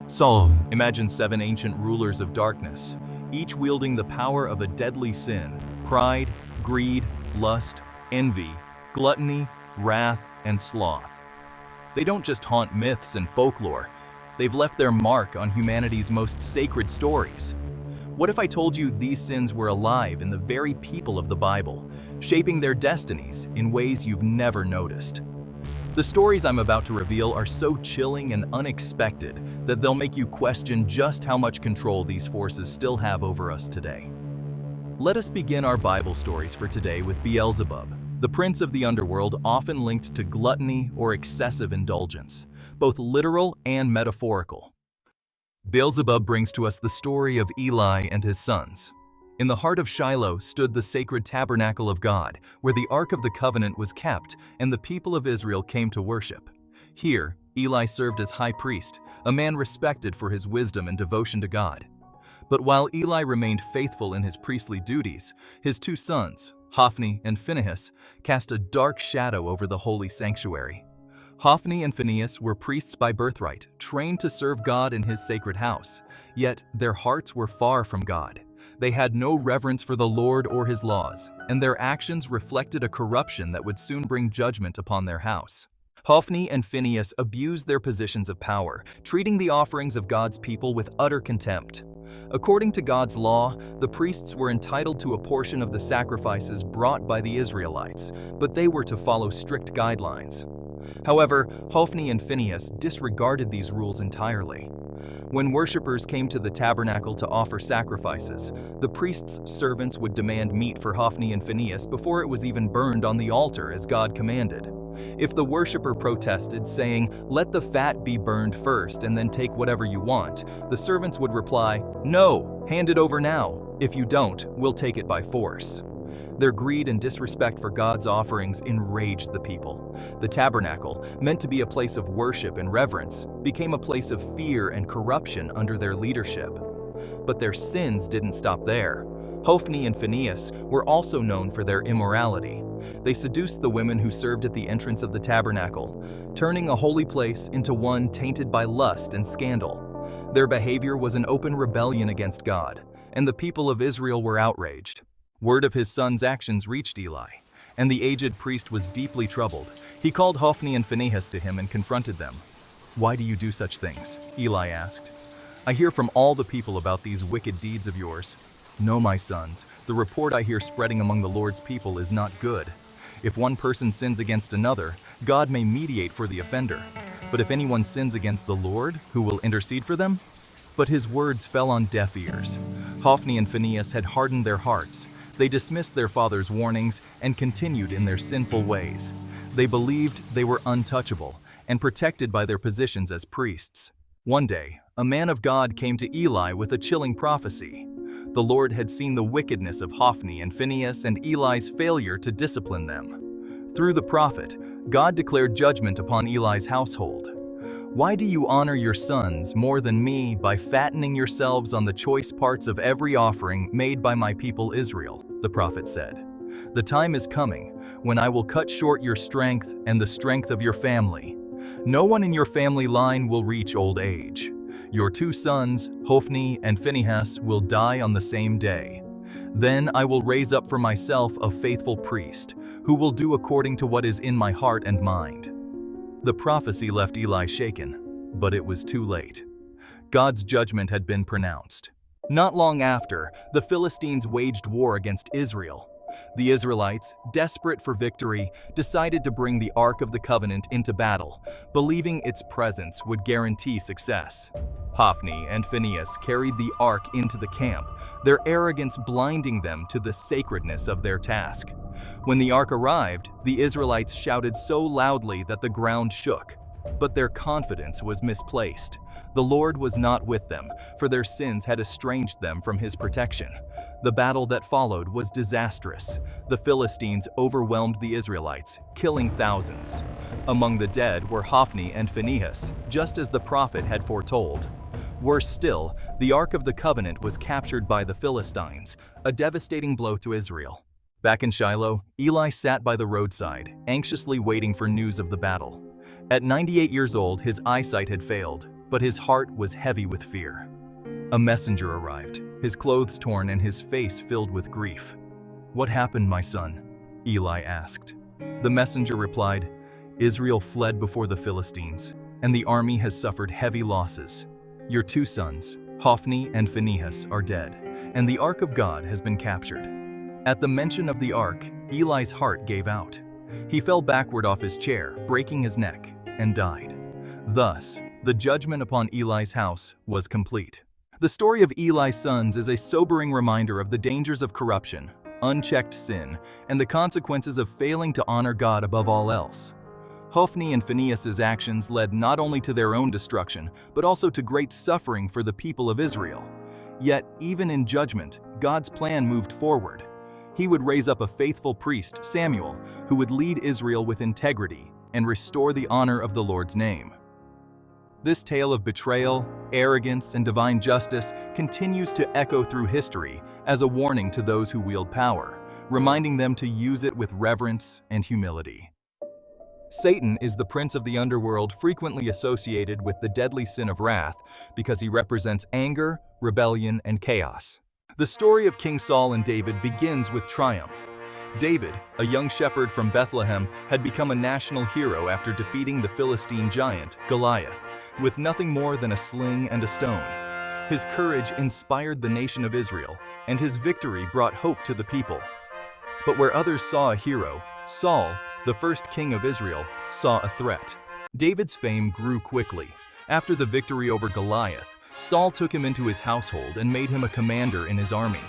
Saul, imagine 7 ancient rulers of darkness, each wielding the power of a deadly sin: pride, greed, lust, envy, gluttony, wrath, and sloth. They don't just haunt myths and folklore, they've left their mark on humanity's most sacred stories. What if I told you these sins were alive in the very people of the Bible, shaping their destinies in ways you've never noticed? The stories I'm about to reveal are so chilling and unexpected that they'll make you question just how much control these forces still have over us today. Let us begin our Bible stories for today with Beelzebub, the prince of the underworld, often linked to gluttony or excessive indulgence, both literal and metaphorical. Beelzebub brings to us the story of Eli and his sons. In the heart of Shiloh stood the sacred tabernacle of God, where the Ark of the Covenant was kept and the people of Israel came to worship. Here, Eli served as high priest, a man respected for his wisdom and devotion to God. But while Eli remained faithful in his priestly duties, his 2 sons, Hophni and Phinehas, cast a dark shadow over the holy sanctuary. Hophni and Phinehas were priests by birthright, trained to serve God in his sacred house, yet their hearts were far from God. They had no reverence for the Lord or his laws, and their actions reflected a corruption that would soon bring judgment upon their house. Hophni and Phinehas abused their positions of power, treating the offerings of God's people with utter contempt. According to God's law, the priests were entitled to a portion of the sacrifices brought by the Israelites, but they were to follow strict guidelines. However, Hophni and Phinehas disregarded these rules entirely. When worshippers came to the tabernacle to offer sacrifices, the priest's servants would demand meat for Hophni and Phinehas before it was even burned on the altar as God commanded. If the worshipper protested, saying, "Let the fat be burned first and then take whatever you want," the servants would reply, "No, hand it over now. If you don't, we'll take it by force." Their greed and disrespect for God's offerings enraged the people. The tabernacle, meant to be a place of worship and reverence, became a place of fear and corruption under their leadership. But their sins didn't stop there. Hophni and Phinehas were also known for their immorality. They seduced the women who served at the entrance of the tabernacle, turning a holy place into one tainted by lust and scandal. Their behavior was an open rebellion against God, and the people of Israel were outraged. Word of his son's actions reached Eli, and the aged priest was deeply troubled. He called Hophni and Phinehas to him and confronted them. "Why do you do such things?" Eli asked. "I hear from all the people about these wicked deeds of yours." "No, my sons, the report I hear spreading among the Lord's people is not good. If one person sins against another, God may mediate for the offender. But if anyone sins against the Lord, who will intercede for them?" But his words fell on deaf ears. Hophni and Phinehas had hardened their hearts. They dismissed their father's warnings and continued in their sinful ways. They believed they were untouchable and protected by their positions as priests. One day, a man of God came to Eli with a chilling prophecy. The Lord had seen the wickedness of Hophni and Phinehas and Eli's failure to discipline them. Through the prophet, God declared judgment upon Eli's household. "Why do you honor your sons more than me by fattening yourselves on the choice parts of every offering made by my people Israel?" the prophet said. "The time is coming when I will cut short your strength and the strength of your family. No one in your family line will reach old age. Your 2 sons, Hophni and Phinehas, will die on the same day. Then I will raise up for myself a faithful priest, who will do according to what is in my heart and mind." The prophecy left Eli shaken, but it was too late. God's judgment had been pronounced. Not long after, the Philistines waged war against Israel. The Israelites, desperate for victory, decided to bring the Ark of the Covenant into battle, believing its presence would guarantee success. Hophni and Phinehas carried the Ark into the camp, their arrogance blinding them to the sacredness of their task. When the Ark arrived, the Israelites shouted so loudly that the ground shook. But their confidence was misplaced. The Lord was not with them, for their sins had estranged them from his protection. The battle that followed was disastrous. The Philistines overwhelmed the Israelites, killing thousands. Among the dead were Hophni and Phinehas, just as the prophet had foretold. Worse still, the Ark of the Covenant was captured by the Philistines, a devastating blow to Israel. Back in Shiloh, Eli sat by the roadside, anxiously waiting for news of the battle. At 98 years old, his eyesight had failed. but his heart was heavy with fear. A messenger arrived, his clothes torn and his face filled with grief. "What happened, my son?" Eli asked. The messenger replied, "Israel fled before the Philistines, and the army has suffered heavy losses. Your 2 sons, Hophni and Phinehas, are dead, and the ark of God has been captured." At the mention of the ark, Eli's heart gave out. He fell backward off his chair, breaking his neck, and died. Thus, the judgment upon Eli's house was complete. The story of Eli's sons is a sobering reminder of the dangers of corruption, unchecked sin, and the consequences of failing to honor God above all else. Hophni and Phinehas' actions led not only to their own destruction, but also to great suffering for the people of Israel. Yet, even in judgment, God's plan moved forward. He would raise up a faithful priest, Samuel, who would lead Israel with integrity and restore the honor of the Lord's name. This tale of betrayal, arrogance, and divine justice continues to echo through history as a warning to those who wield power, reminding them to use it with reverence and humility. Satan is the prince of the underworld, frequently associated with the deadly sin of wrath because he represents anger, rebellion, and chaos. The story of King Saul and David begins with triumph. David, a young shepherd from Bethlehem, had become a national hero after defeating the Philistine giant, Goliath, with nothing more than a sling and a stone. His courage inspired the nation of Israel, and his victory brought hope to the people. But where others saw a hero, Saul, the first king of Israel, saw a threat. David's fame grew quickly. After the victory over Goliath, Saul took him into his household and made him a commander in his army.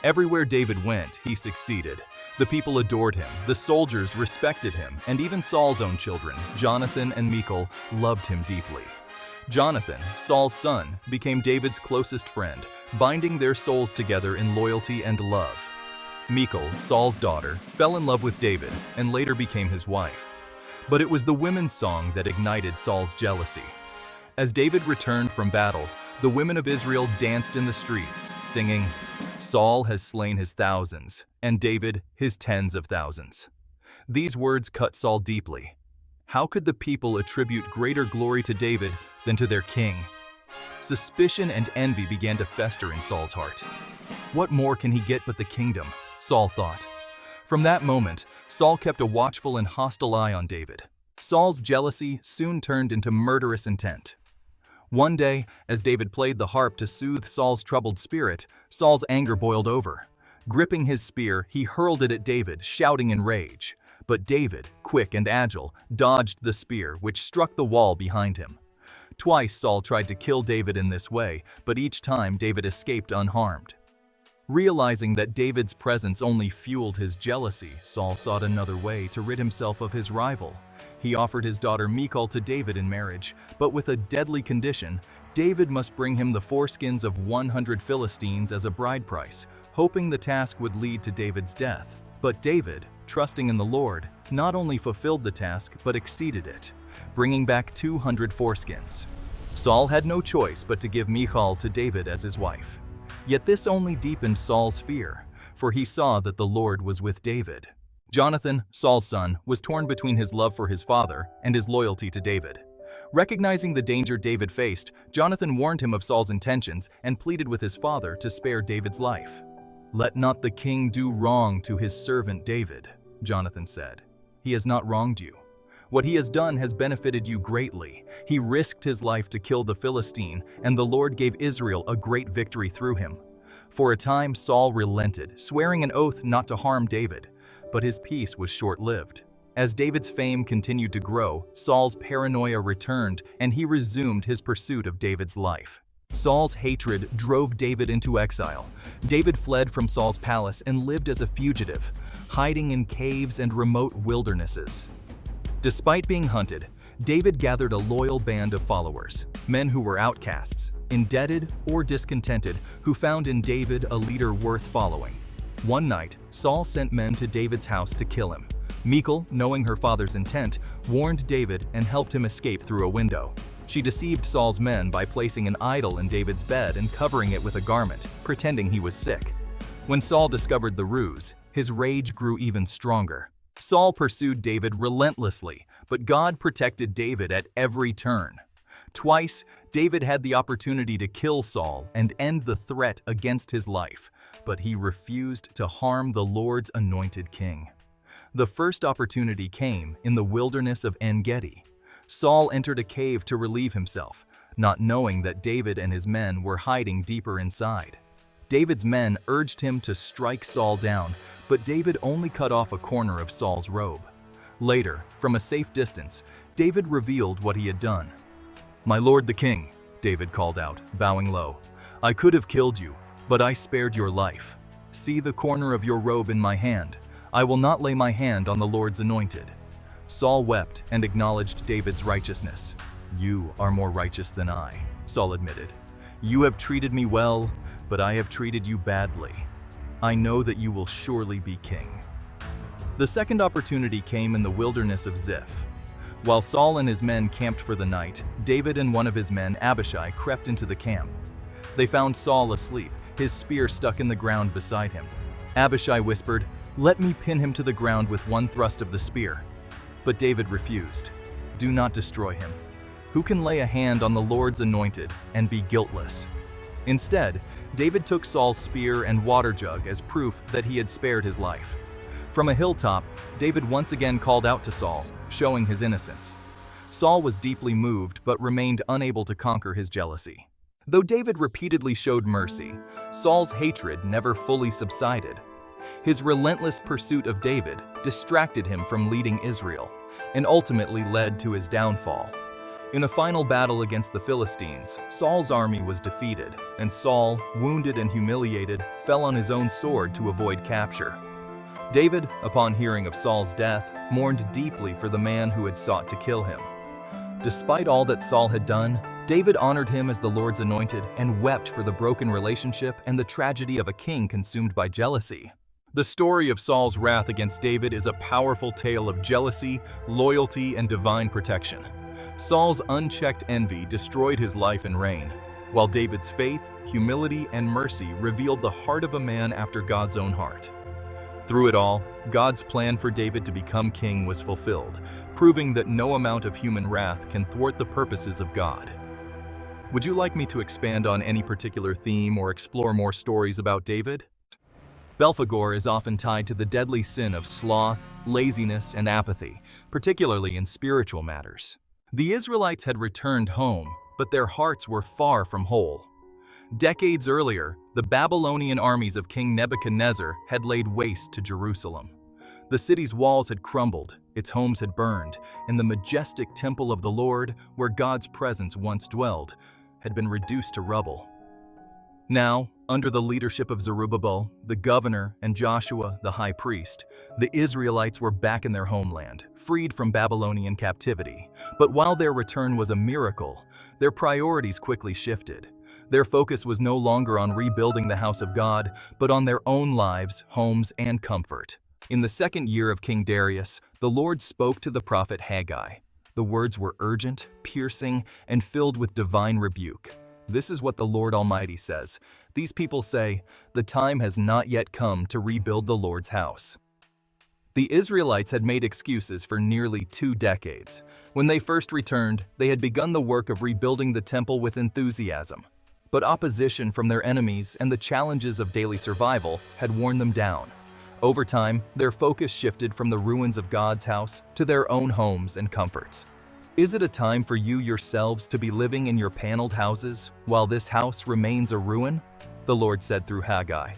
Everywhere David went, he succeeded. The people adored him, the soldiers respected him, and even Saul's own children, Jonathan and Michal, loved him deeply. Jonathan, Saul's son, became David's closest friend, binding their souls together in loyalty and love. Michal, Saul's daughter, fell in love with David and later became his wife. But it was the women's song that ignited Saul's jealousy. As David returned from battle, the women of Israel danced in the streets, singing, "Saul has slain his thousands, and David his tens of thousands." These words cut Saul deeply. How could the people attribute greater glory to David than to their king? Suspicion and envy began to fester in Saul's heart. What more can he get but the kingdom? Saul thought. From that moment, Saul kept a watchful and hostile eye on David. Saul's jealousy soon turned into murderous intent. One day, as David played the harp to soothe Saul's troubled spirit, Saul's anger boiled over. Gripping his spear, he hurled it at David, shouting in rage. But David, quick and agile, dodged the spear, which struck the wall behind him. Twice Saul tried to kill David in this way, but each time David escaped unharmed. Realizing that David's presence only fueled his jealousy, Saul sought another way to rid himself of his rival. He offered his daughter Michal to David in marriage, but with a deadly condition: David must bring him the foreskins of 100 Philistines as a bride price, hoping the task would lead to David's death. But David, trusting in the Lord, not only fulfilled the task but exceeded it, bringing back 200 foreskins. Saul had no choice but to give Michal to David as his wife. Yet this only deepened Saul's fear, for he saw that the Lord was with David. Jonathan, Saul's son, was torn between his love for his father and his loyalty to David. Recognizing the danger David faced, Jonathan warned him of Saul's intentions and pleaded with his father to spare David's life. "Let not the king do wrong to his servant David," Jonathan said. "He has not wronged you. What he has done has benefited you greatly. He risked his life to kill the Philistine, and the Lord gave Israel a great victory through him." For a time, Saul relented, swearing an oath not to harm David, but his peace was short-lived. As David's fame continued to grow, Saul's paranoia returned, and he resumed his pursuit of David's life. Saul's hatred drove David into exile. David fled from Saul's palace and lived as a fugitive, hiding in caves and remote wildernesses. Despite being hunted, David gathered a loyal band of followers, men who were outcasts, indebted or discontented, who found in David a leader worth following. One night, Saul sent men to David's house to kill him. Michal, knowing her father's intent, warned David and helped him escape through a window. She deceived Saul's men by placing an idol in David's bed and covering it with a garment, pretending he was sick. When Saul discovered the ruse, his rage grew even stronger. Saul pursued David relentlessly, but God protected David at every turn. Twice, David had the opportunity to kill Saul and end the threat against his life, but he refused to harm the Lord's anointed king. The first opportunity came in the wilderness of En-Gedi. Saul entered a cave to relieve himself, not knowing that David and his men were hiding deeper inside. David's men urged him to strike Saul down, but David only cut off a corner of Saul's robe. Later, from a safe distance, David revealed what he had done. "My lord the king," David called out, bowing low, "I could have killed you, but I spared your life. See the corner of your robe in my hand. I will not lay my hand on the Lord's anointed." Saul wept and acknowledged David's righteousness. "You are more righteous than I," Saul admitted. "You have treated me well, but I have treated you badly. I know that you will surely be king." The second opportunity came in the wilderness of Ziph. While Saul and his men camped for the night, David and one of his men, Abishai, crept into the camp. They found Saul asleep, his spear stuck in the ground beside him. Abishai whispered, "Let me pin him to the ground with one thrust of the spear." But David refused. "Do not destroy him. Who can lay a hand on the Lord's anointed and be guiltless?" Instead, David took Saul's spear and water jug as proof that he had spared his life. From a hilltop, David once again called out to Saul, showing his innocence. Saul was deeply moved but remained unable to conquer his jealousy. Though David repeatedly showed mercy, Saul's hatred never fully subsided. His relentless pursuit of David distracted him from leading Israel and ultimately led to his downfall. In a final battle against the Philistines, Saul's army was defeated, and Saul, wounded and humiliated, fell on his own sword to avoid capture. David, upon hearing of Saul's death, mourned deeply for the man who had sought to kill him. Despite all that Saul had done, David honored him as the Lord's anointed and wept for the broken relationship and the tragedy of a king consumed by jealousy. The story of Saul's wrath against David is a powerful tale of jealousy, loyalty, and divine protection. Saul's unchecked envy destroyed his life and reign, while David's faith, humility, and mercy revealed the heart of a man after God's own heart. Through it all, God's plan for David to become king was fulfilled, proving that no amount of human wrath can thwart the purposes of God. Would you like me to expand on any particular theme or explore more stories about David? Belphegor is often tied to the deadly sin of sloth, laziness, and apathy, particularly in spiritual matters. The Israelites had returned home, but their hearts were far from whole. Decades earlier, the Babylonian armies of King Nebuchadnezzar had laid waste to Jerusalem. The city's walls had crumbled, its homes had burned, and the majestic temple of the Lord, where God's presence once dwelled, had been reduced to rubble. Now, under the leadership of Zerubbabel, the governor, and Joshua, the high priest, the Israelites were back in their homeland, freed from Babylonian captivity. But while their return was a miracle, their priorities quickly shifted. Their focus was no longer on rebuilding the house of God, but on their own lives, homes, and comfort. In the second year of King Darius, the Lord spoke to the prophet Haggai. The words were urgent, piercing, and filled with divine rebuke. This is what the Lord Almighty says. These people say, "The time has not yet come to rebuild the Lord's house." The Israelites had made excuses for nearly 2 decades. When they first returned, they had begun the work of rebuilding the temple with enthusiasm. But opposition from their enemies and the challenges of daily survival had worn them down. Over time, their focus shifted from the ruins of God's house to their own homes and comforts. Is it a time for you yourselves to be living in your paneled houses while this house remains a ruin? The Lord said through Haggai.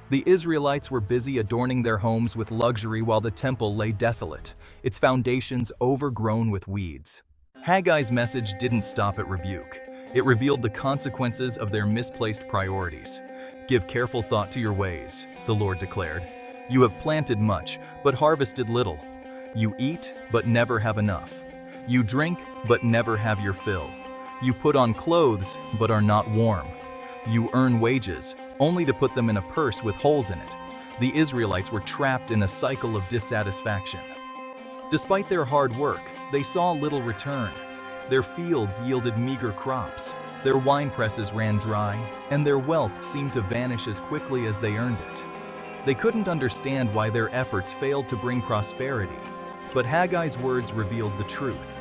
The Israelites were busy adorning their homes with luxury while the temple lay desolate, its foundations overgrown with weeds. Haggai's message didn't stop at rebuke. It revealed the consequences of their misplaced priorities. "Give careful thought to your ways," the Lord declared. "You have planted much, but harvested little. You eat, but never have enough. You drink, but never have your fill. You put on clothes, but are not warm. You earn wages, only to put them in a purse with holes in it." The Israelites were trapped in a cycle of dissatisfaction. Despite their hard work, they saw little return. Their fields yielded meager crops, their wine presses ran dry, and their wealth seemed to vanish as quickly as they earned it. They couldn't understand why their efforts failed to bring prosperity, but Haggai's words revealed the truth.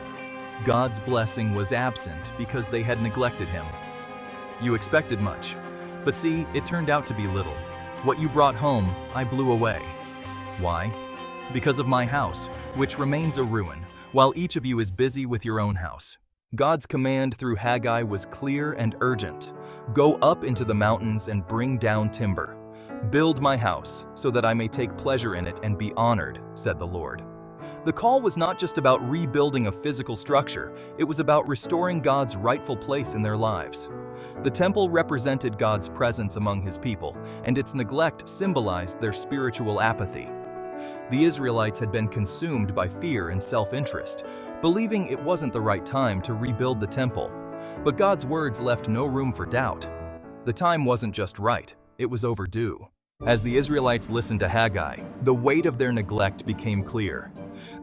God's blessing was absent because they had neglected him. You expected much, but see, it turned out to be little. What you brought home, I blew away. Why? Because of my house, which remains a ruin, while each of you is busy with your own house. God's command through Haggai was clear and urgent. Go up into the mountains and bring down timber. Build my house, so that I may take pleasure in it and be honored, said the Lord. The call was not just about rebuilding a physical structure, it was about restoring God's rightful place in their lives. The temple represented God's presence among his people, and its neglect symbolized their spiritual apathy. The Israelites had been consumed by fear and self-interest, believing it wasn't the right time to rebuild the temple. But God's words left no room for doubt. The time wasn't just right, it was overdue. As the Israelites listened to Haggai, the weight of their neglect became clear.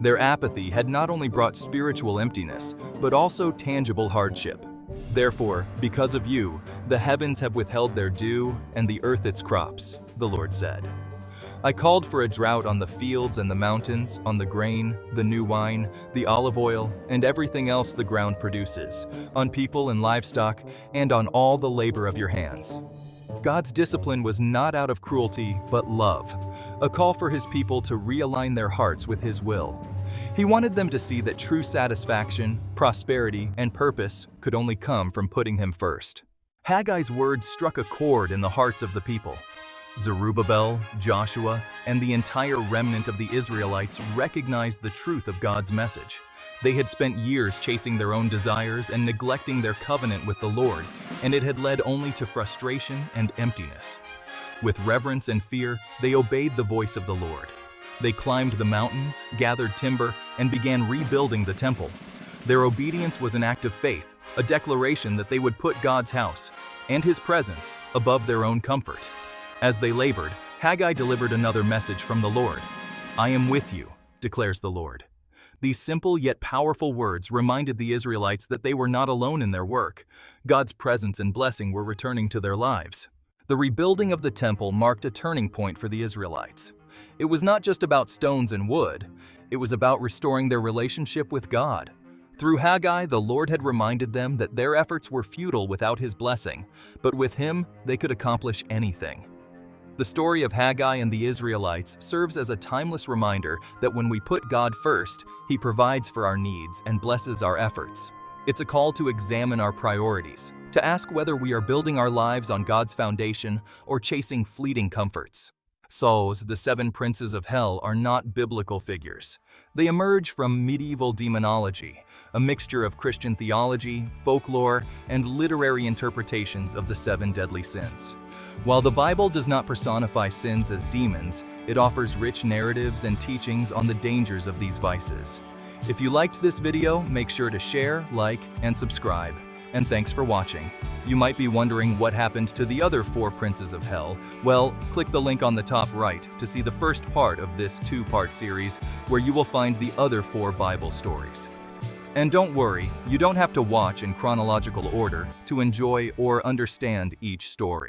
Their apathy had not only brought spiritual emptiness, but also tangible hardship. Therefore, because of you, the heavens have withheld their dew and the earth its crops, the Lord said. I called for a drought on the fields and the mountains, on the grain, the new wine, the olive oil, and everything else the ground produces, on people and livestock, and on all the labor of your hands. God's discipline was not out of cruelty, but love, a call for his people to realign their hearts with his will. He wanted them to see that true satisfaction, prosperity, and purpose could only come from putting him first. Haggai's words struck a chord in the hearts of the people. Zerubbabel, Joshua, and the entire remnant of the Israelites recognized the truth of God's message. They had spent years chasing their own desires and neglecting their covenant with the Lord, and it had led only to frustration and emptiness. With reverence and fear, they obeyed the voice of the Lord. They climbed the mountains, gathered timber, and began rebuilding the temple. Their obedience was an act of faith, a declaration that they would put God's house and his presence above their own comfort. As they labored, Haggai delivered another message from the Lord. I am with you, declares the Lord. These simple yet powerful words reminded the Israelites that they were not alone in their work. God's presence and blessing were returning to their lives. The rebuilding of the temple marked a turning point for the Israelites. It was not just about stones and wood, it was about restoring their relationship with God. Through Haggai, the Lord had reminded them that their efforts were futile without his blessing, but with him, they could accomplish anything. The story of Haggai and the Israelites serves as a timeless reminder that when we put God first, he provides for our needs and blesses our efforts. It's a call to examine our priorities, to ask whether we are building our lives on God's foundation or chasing fleeting comforts. Sauls, the 7 princes of hell, are not biblical figures. They emerge from medieval demonology, a mixture of Christian theology, folklore, and literary interpretations of the 7 deadly sins. While the Bible does not personify sins as demons, it offers rich narratives and teachings on the dangers of these vices. If you liked this video, make sure to share, like, and subscribe. And thanks for watching. You might be wondering what happened to the other 4 princes of hell. Well, click the link on the top right to see the first part of this 2-part series where you will find the other 4 Bible stories. And don't worry, you don't have to watch in chronological order to enjoy or understand each story.